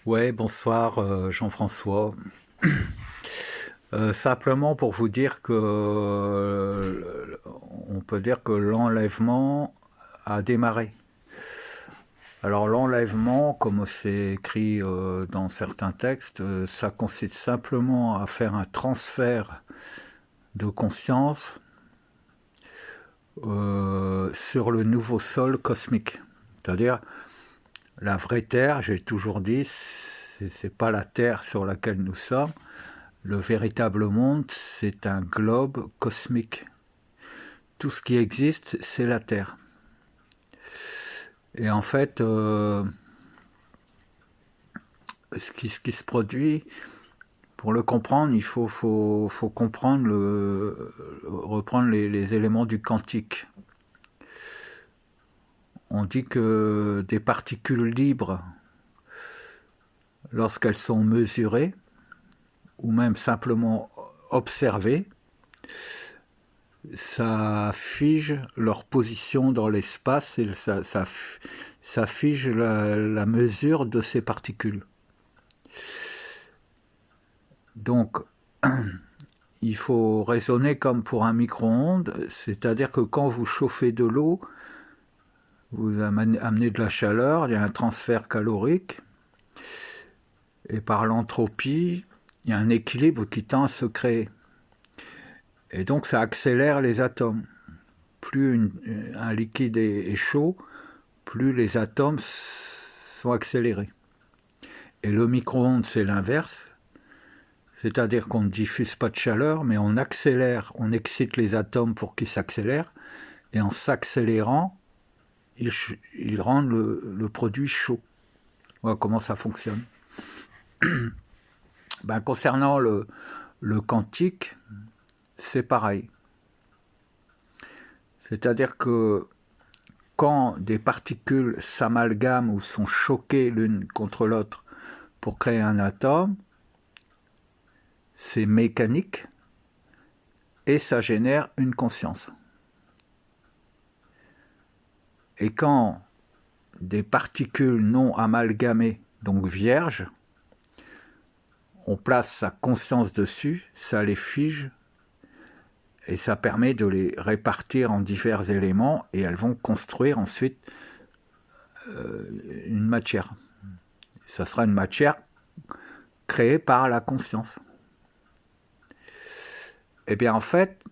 Ouais, bonsoir Jean-François. Simplement pour vous dire que on peut dire que l'enlèvement a démarré. Alors l'enlèvement, comme c'est écrit dans certains textes, ça consiste simplement à faire un transfert de conscience sur le nouveau sol cosmique. C'est-à-dire la vraie Terre, j'ai toujours dit, c'est pas la Terre sur laquelle nous sommes. Le véritable monde, c'est un globe cosmique. Tout ce qui existe, c'est la Terre. Et en fait, ce qui se produit, pour le comprendre, il faut comprendre reprendre les éléments du quantique. On dit que des particules libres, lorsqu'elles sont mesurées, ou même simplement observées, ça fige leur position dans l'espace et ça fige la mesure de ces particules. Donc, il faut raisonner comme pour un micro-ondes, c'est-à-dire que quand vous chauffez de l'eau, vous amenez de la chaleur, il y a un transfert calorique, et par l'entropie, il y a un équilibre qui tend à se créer. Et donc ça accélère les atomes. Plus un liquide est chaud, plus les atomes sont accélérés. Et le micro-ondes, c'est l'inverse. C'est-à-dire qu'on ne diffuse pas de chaleur, mais on accélère, on excite les atomes pour qu'ils s'accélèrent, et en s'accélérant, ils rendent le produit chaud. Voilà comment ça fonctionne. Concernant le quantique, c'est pareil. C'est-à-dire que quand des particules s'amalgament ou sont choquées l'une contre l'autre pour créer un atome, c'est mécanique et ça génère une conscience. Et quand des particules non amalgamées, donc vierges, on place sa conscience dessus, ça les fige et ça permet de les répartir en divers éléments et elles vont construire ensuite une matière. Ça sera une matière créée par la conscience. Eh bien en fait,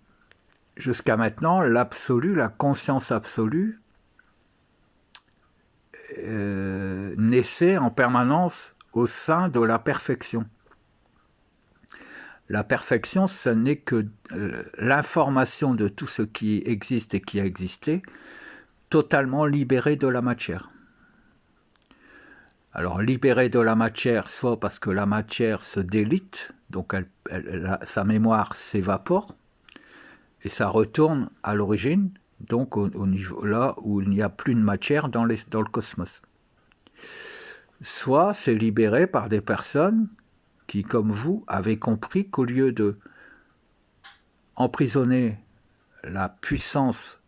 jusqu'à maintenant, l'absolu, la conscience absolue, naissait en permanence au sein de la perfection. La perfection, ce n'est que l'information de tout ce qui existe et qui a existé, totalement libérée de la matière. Alors libérée de la matière, soit parce que la matière se délite, donc sa mémoire s'évapore, et ça retourne à l'origine, donc au niveau là où il n'y a plus de matière dans le cosmos. Soit c'est libéré par des personnes qui, comme vous, avez compris qu'au lieu de emprisonner la puissance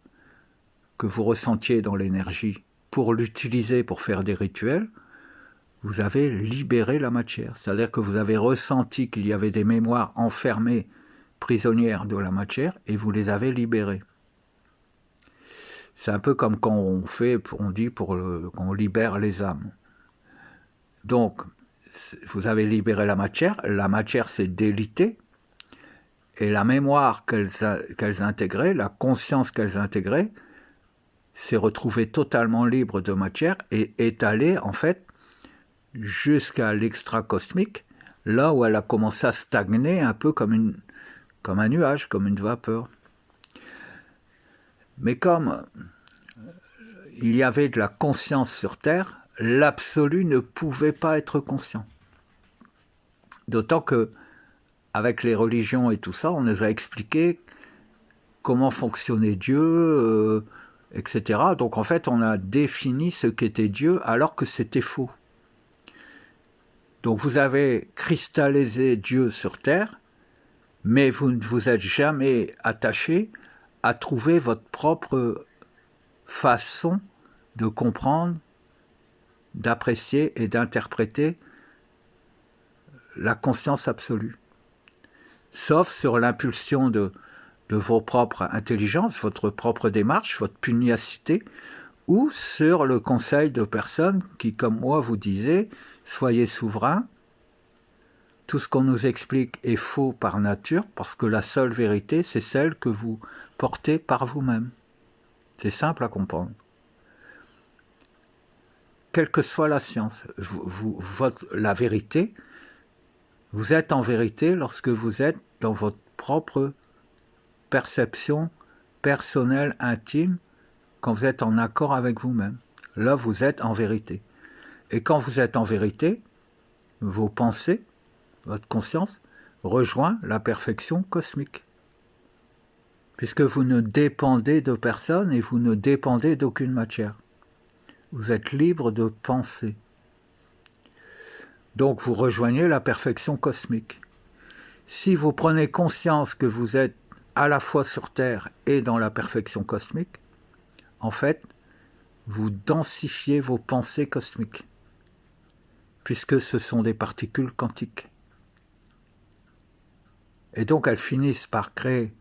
que vous ressentiez dans l'énergie pour l'utiliser pour faire des rituels, vous avez libéré la matière. C'est-à-dire que vous avez ressenti qu'il y avait des mémoires enfermées, prisonnières de la matière, et vous les avez libérées. C'est un peu comme quand on dit qu'on libère les âmes. Donc, vous avez libéré la matière s'est délitée, et la mémoire qu'elles intégraient, la conscience qu'elles intégraient, s'est retrouvée totalement libre de matière et est allée, en fait, jusqu'à l'extra-cosmique, là où elle a commencé à stagner un peu comme un nuage, comme une vapeur. Mais comme il y avait de la conscience sur Terre, l'absolu ne pouvait pas être conscient. D'autant que, avec les religions et tout ça, on nous a expliqué comment fonctionnait Dieu, etc. Donc en fait, on a défini ce qu'était Dieu alors que c'était faux. Donc vous avez cristallisé Dieu sur Terre, mais vous ne vous êtes jamais attaché à trouver votre propre façon de comprendre, d'apprécier et d'interpréter la conscience absolue. Sauf sur l'impulsion de vos propres intelligences, votre propre démarche, votre pugnacité, ou sur le conseil de personnes qui, comme moi, vous disaient « Soyez souverains ». Tout ce qu'on nous explique est faux par nature, parce que la seule vérité, c'est celle que vous portez par vous-même. C'est simple à comprendre. Quelle que soit la science, la vérité, vous êtes en vérité lorsque vous êtes dans votre propre perception personnelle, intime, quand vous êtes en accord avec vous-même. Là, vous êtes en vérité. Et quand vous êtes en vérité, vos pensées, votre conscience, rejoint la perfection cosmique. Puisque vous ne dépendez de personne et vous ne dépendez d'aucune matière. Vous êtes libre de penser. Donc vous rejoignez la perfection cosmique. Si vous prenez conscience que vous êtes à la fois sur Terre et dans la perfection cosmique, en fait, vous densifiez vos pensées cosmiques, puisque ce sont des particules quantiques. Et donc elles finissent par créer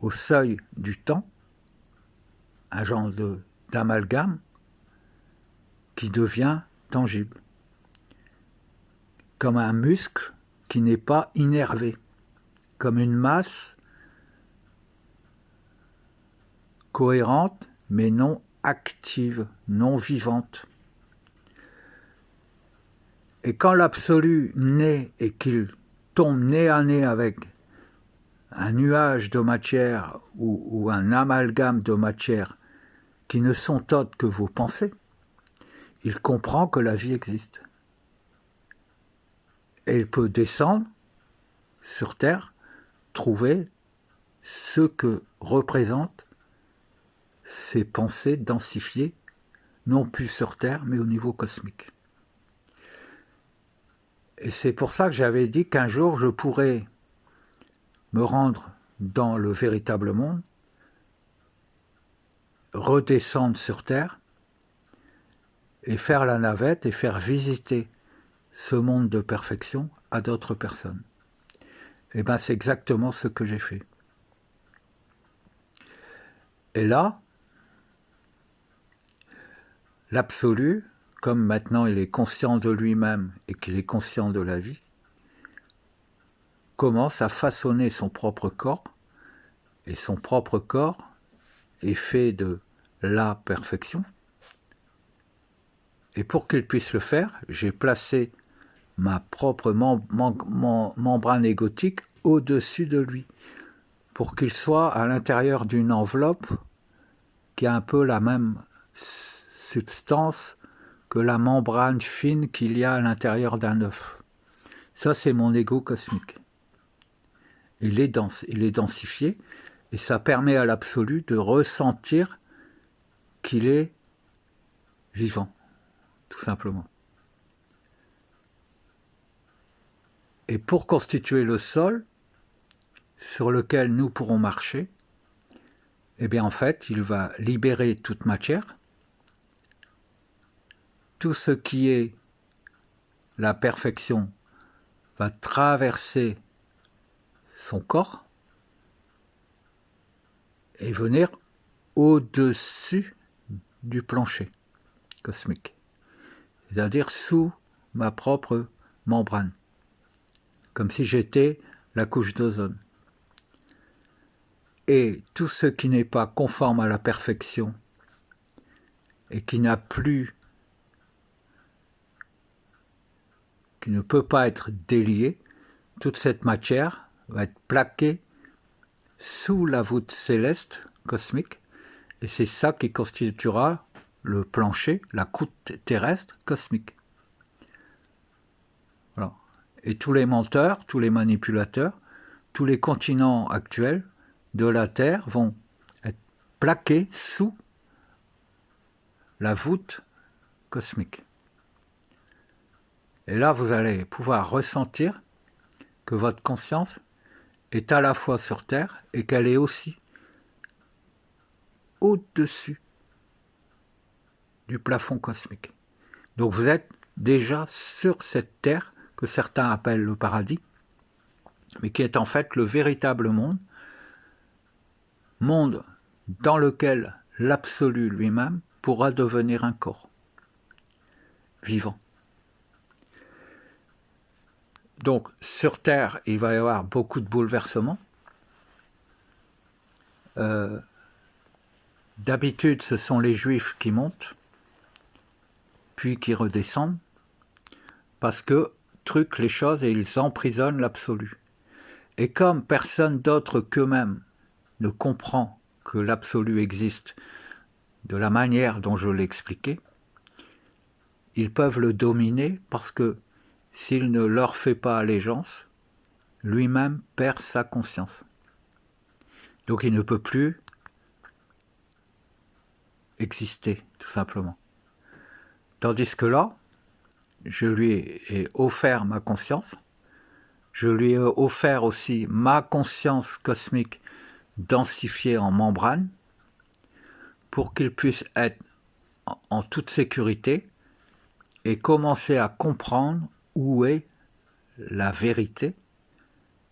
au seuil du temps un genre d'amalgame qui devient tangible, comme un muscle qui n'est pas innervé, comme une masse cohérente mais non active, non vivante. Et quand l'absolu naît et qu'il tombe nez à nez avec un nuage de matière ou un amalgame de matière qui ne sont autres que vos pensées, il comprend que la vie existe. Et il peut descendre sur Terre, trouver ce que représentent ces pensées densifiées, non plus sur Terre, mais au niveau cosmique. Et c'est pour ça que j'avais dit qu'un jour je pourrais me rendre dans le véritable monde, redescendre sur Terre et faire la navette et faire visiter ce monde de perfection à d'autres personnes. Et bien c'est exactement ce que j'ai fait. Et là, l'absolu, comme maintenant il est conscient de lui-même et qu'il est conscient de la vie, commence à façonner son propre corps, et son propre corps est fait de la perfection. Et pour qu'il puisse le faire, j'ai placé ma propre membrane égotique au-dessus de lui, pour qu'il soit à l'intérieur d'une enveloppe qui a un peu la même substance que la membrane fine qu'il y a à l'intérieur d'un œuf. Ça, c'est mon ego cosmique. Il est dense, il est densifié, et ça permet à l'absolu de ressentir qu'il est vivant, tout simplement. Et pour constituer le sol sur lequel nous pourrons marcher, eh bien en fait, il va libérer toute matière, tout ce qui est la perfection va traverser son corps et venir au-dessus du plancher cosmique, c'est-à-dire sous ma propre membrane, comme si j'étais la couche d'ozone. Et tout ce qui n'est pas conforme à la perfection et qui n'a plus, qui ne peut pas être délié, toute cette matière va être plaquée sous la voûte céleste cosmique, et c'est ça qui constituera le plancher, la croûte terrestre cosmique. Voilà. Et tous les menteurs, tous les manipulateurs, tous les continents actuels de la Terre vont être plaqués sous la voûte cosmique. Et là, vous allez pouvoir ressentir que votre conscience est à la fois sur Terre et qu'elle est aussi au-dessus du plafond cosmique. Donc vous êtes déjà sur cette Terre que certains appellent le paradis, mais qui est en fait le véritable monde, monde dans lequel l'absolu lui-même pourra devenir un corps vivant. Donc sur Terre, il va y avoir beaucoup de bouleversements. D'habitude, ce sont les Juifs qui montent, puis qui redescendent, parce que truquent les choses et ils emprisonnent l'absolu. Et comme personne d'autre qu'eux-mêmes ne comprend que l'absolu existe de la manière dont je l'ai expliqué, ils peuvent le dominer parce que s'il ne leur fait pas allégeance, lui-même perd sa conscience. Donc il ne peut plus exister, tout simplement. Tandis que là, je lui ai offert ma conscience, je lui ai offert aussi ma conscience cosmique densifiée en membrane, pour qu'il puisse être en toute sécurité et commencer à comprendre où est la vérité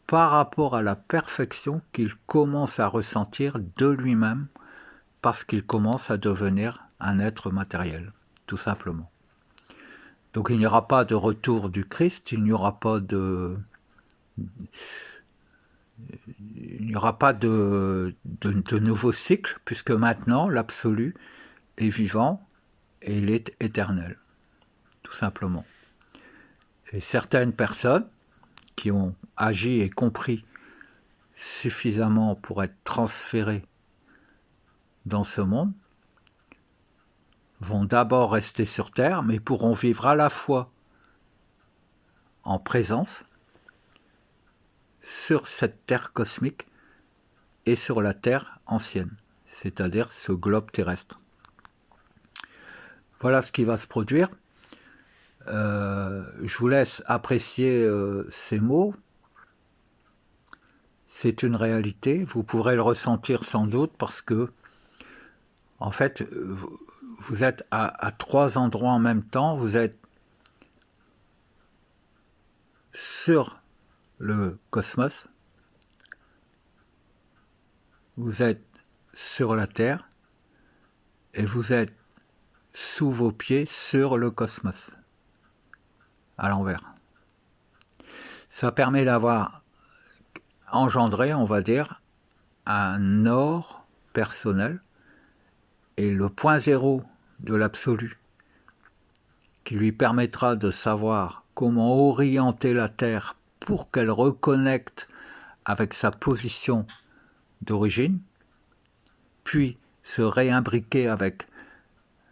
par rapport à la perfection qu'il commence à ressentir de lui-même parce qu'il commence à devenir un être matériel, tout simplement. Donc il n'y aura pas de retour du Christ, il n'y aura pas de nouveau cycle, puisque maintenant l'absolu est vivant et il est éternel, tout simplement. Et certaines personnes qui ont agi et compris suffisamment pour être transférées dans ce monde vont d'abord rester sur Terre, mais pourront vivre à la fois en présence sur cette Terre cosmique et sur la Terre ancienne, c'est-à-dire ce globe terrestre. Voilà ce qui va se produire. Je vous laisse apprécier ces mots. C'est une réalité, vous pourrez le ressentir sans doute parce que, en fait, vous êtes à 3 endroits en même temps. Vous êtes sur le cosmos, vous êtes sur la Terre et vous êtes sous vos pieds sur le cosmos, à l'envers. Ça permet d'avoir engendré, on va dire, un or personnel et le point zéro de l'absolu qui lui permettra de savoir comment orienter la Terre pour qu'elle reconnecte avec sa position d'origine, puis se réimbriquer avec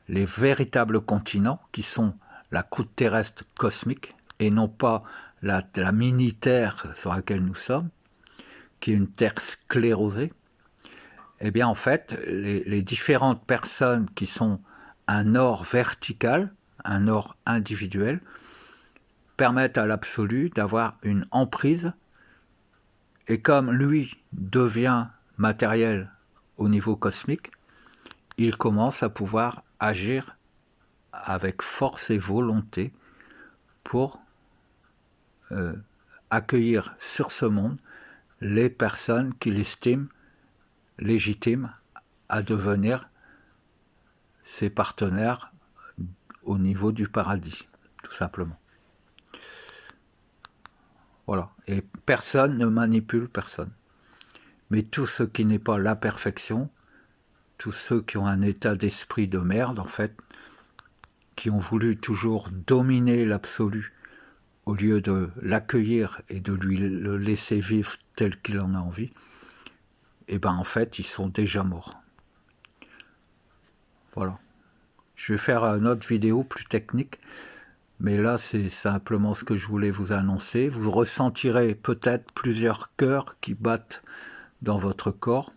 les véritables continents qui sont la croûte terrestre cosmique et non pas la mini-Terre sur laquelle nous sommes, qui est une Terre sclérosée. Eh bien en fait, les différentes personnes qui sont un or vertical, un or individuel, permettent à l'absolu d'avoir une emprise, et comme lui devient matériel au niveau cosmique, il commence à pouvoir agir avec force et volonté pour accueillir sur ce monde les personnes qu'il estime légitimes à devenir ses partenaires au niveau du paradis, tout simplement. Voilà. Et personne ne manipule personne. Mais tout ce qui n'est pas la perfection, tous ceux qui ont un état d'esprit de merde, en fait, qui ont voulu toujours dominer l'absolu au lieu de l'accueillir et de lui le laisser vivre tel qu'il en a envie, et ben en fait, ils sont déjà morts. Voilà. Je vais faire une autre vidéo plus technique, mais là, c'est simplement ce que je voulais vous annoncer. Vous ressentirez peut-être plusieurs cœurs qui battent dans votre corps.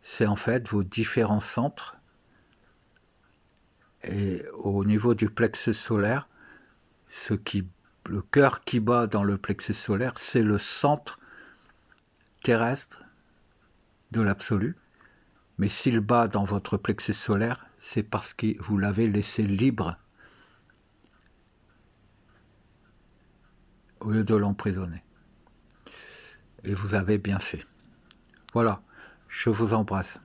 C'est en fait vos différents centres. Et au niveau du plexus solaire, le cœur qui bat dans le plexus solaire, c'est le centre terrestre de l'absolu. Mais s'il bat dans votre plexus solaire, c'est parce que vous l'avez laissé libre. au lieu de l'emprisonner. Et vous avez bien fait. Voilà, je vous embrasse.